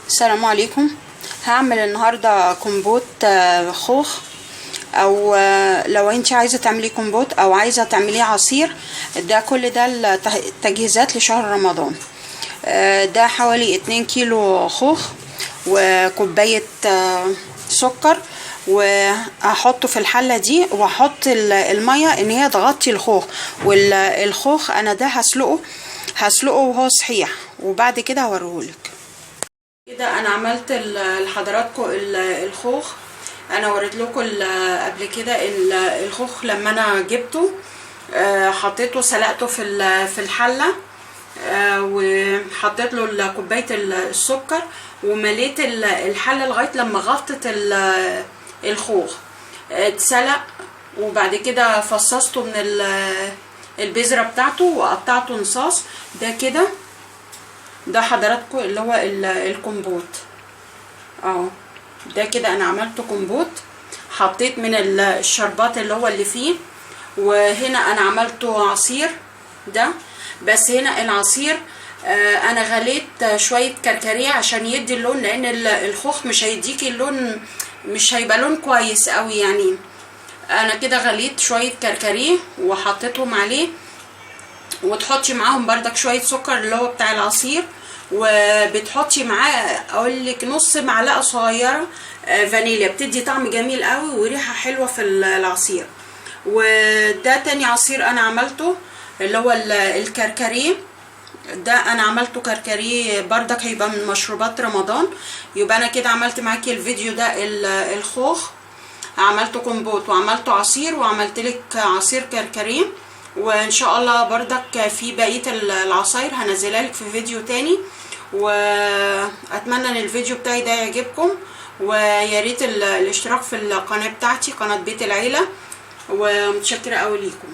السلام عليكم. هعمل النهارده كومبوت خوخ، او لو انت عايزه تعملي كومبوت او عايزه تعمليه عصير. ده كل ده التجهيزات لشهر رمضان. ده حوالي 2 كيلو خوخ وكوبايه سكر، وهحطه في الحله دي واحط الميه ان هي تغطي الخوخ. والخوخ انا ده هسلقه وهو صحيح، وبعد كده هوريهولك. كده انا عملت لحضراتكم الخوخ. انا وريت لكم قبل كده الخوخ لما انا جبته، حطيته سلقته في الحله، وحطيت له كوبايه السكر، ومليت الحله لغايه لما غطت الخوخ اتسلق. وبعد كده فصصته من البذره بتاعته وقطعته نصاص. ده كده ده حضراتكم اللي هو الكومبوت اهو. ده كده انا عملت كومبوت، حطيت من الشربات اللي هو اللي فيه. وهنا انا عملته عصير ده، بس هنا العصير انا غليت شويه كركديه عشان يدي اللون، لان الخوخ مش هيديكي اللون، مش هيبقى لون كويس قوي يعني. انا كده غليت شويه كركديه وحطيتهم عليه، وتحطي معاهم بردك شويه سكر اللي هو بتاع العصير، وبتحطي معاه اقولك نص معلقه صغيره فانيليا، بتدي طعم جميل قوي وريحه حلوه في العصير. وده تاني عصير انا عملته اللي هو الكركديه. ده انا عملته كركديه بردك هيبقى من مشروبات رمضان. يبقى انا كده عملت معاكي الفيديو ده الخوخ، عملته كومبوت وعملته عصير وعملت لك عصير كركديه. وان شاء الله بردك في بقيه العصاير هنزلها لك في فيديو تاني. واتمنى ان الفيديو بتاعي ده يعجبكم، ويا ريت الاشتراك في القناه بتاعتي قناه بيت العيله، ومتشكره قوي ليكم.